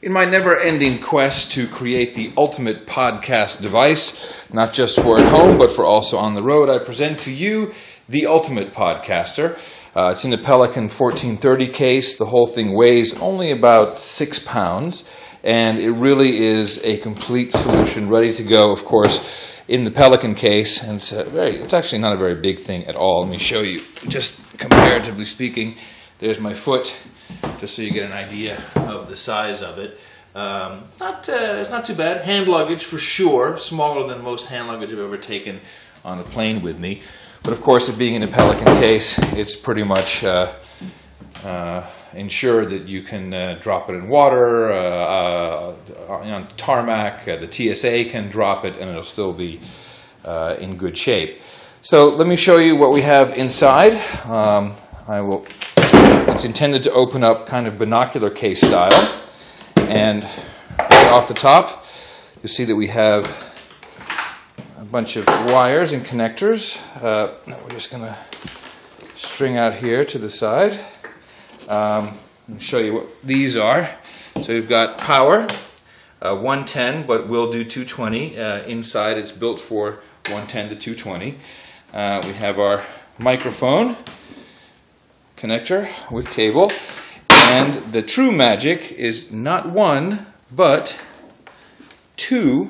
In my never-ending quest to create the ultimate podcast device, not just for at home, but for also on the road, I present to you the Ultimate Podcaster. It's in a Pelican 1430 case. The whole thing weighs only about 6 pounds, and it really is a complete solution, ready to go, of course, in the Pelican case. And it's actually not a very big thing at all. Let me show you, just comparatively speaking. There's my foot, just so you get an idea of the size of it. It's not too bad. Hand luggage for sure, smaller than most hand luggage I've ever taken on a plane with me. But of course, it being in a Pelican case, it's pretty much ensured that you can drop it in water, on tarmac. The TSA can drop it, and it'll still be in good shape. So let me show you what we have inside. It's intended to open up kind of binocular case style. And right off the top, you see that we have a bunch of wires and connectors. We're just going to string out here to the side. I'll show you what these are. So we've got power, 110, but we'll do 220. Inside it's built for 110 to 220. We have our microphone connector with cable, and the true magic is not one but 2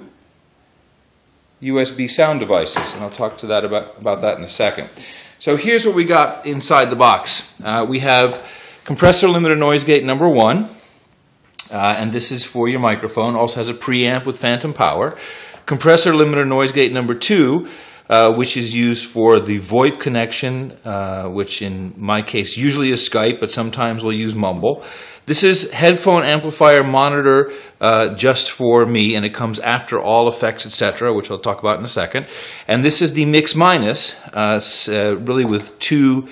USB sound devices, and I'll talk to that about that in a second. So here's what we got inside the box. We have compressor limiter noise gate number 1, and this is for your microphone. Also has a preamp with phantom power. Compressor limiter noise gate number 2, which is used for the VoIP connection, which in my case usually is Skype, but sometimes we'll use Mumble. This is headphone amplifier monitor just for me, and it comes after all effects, etc., which I'll talk about in a second. And this is the Mix Minus, really with 2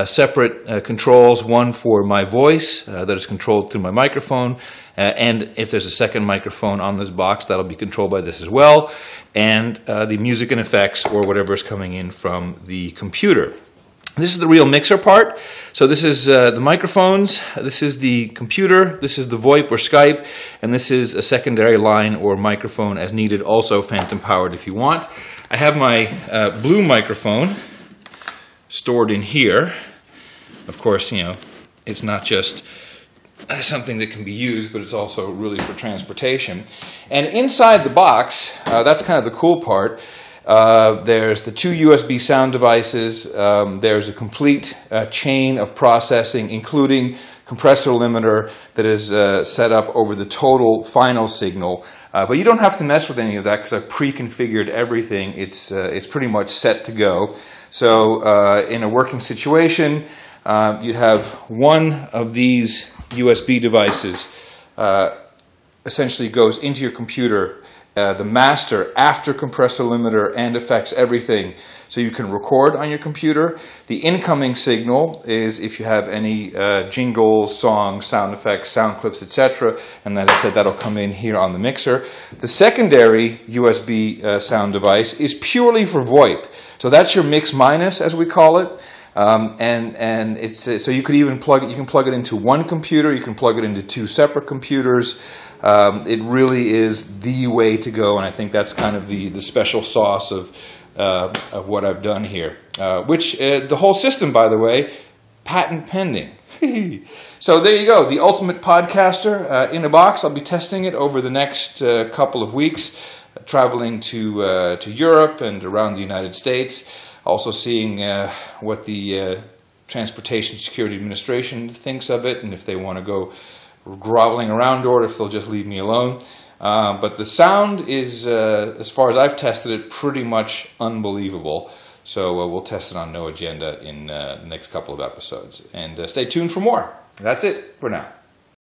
separate controls, one for my voice that is controlled through my microphone, and if there's a second microphone on this box, that'll be controlled by this as well, and the music and effects or whatever is coming in from the computer. This is the real mixer part. So this is the microphones, this is the computer, this is the VoIP or Skype, and this is a secondary line or microphone as needed, also phantom powered if you want. I have my blue microphone stored in here. Of course, it's not just something that can be used, but it's also really for transportation. And inside the box, that's kind of the cool part. There's the 2 USB sound devices. There's a complete chain of processing, including compressor limiter that is set up over the total final signal. But you don't have to mess with any of that because I've pre-configured everything. It's pretty much set to go. So in a working situation, you have one of these USB devices essentially goes into your computer. The master after compressor limiter and affects everything, so you can record on your computer. The incoming signal is if you have any jingles, songs, sound effects, sound clips, etc. And as I said, that'll come in here on the mixer. The secondary USB sound device is purely for VoIP. So that's your Mix Minus, as we call it. And it's so you could even plug it. You can plug it into one computer. You can plug it into 2 separate computers. It really is the way to go, and I think that's kind of the special sauce of what I've done here. Which the whole system, by the way, patent pending. So there you go, the Ultimate Podcaster in a box. I'll be testing it over the next couple of weeks, traveling to Europe and around the United States. Also seeing what the Transportation Security Administration thinks of it, and if they want to go groveling around or if they'll just leave me alone. But the sound is, as far as I've tested it, pretty much unbelievable. So we'll test it on No Agenda in the next couple of episodes. And stay tuned for more. That's it for now.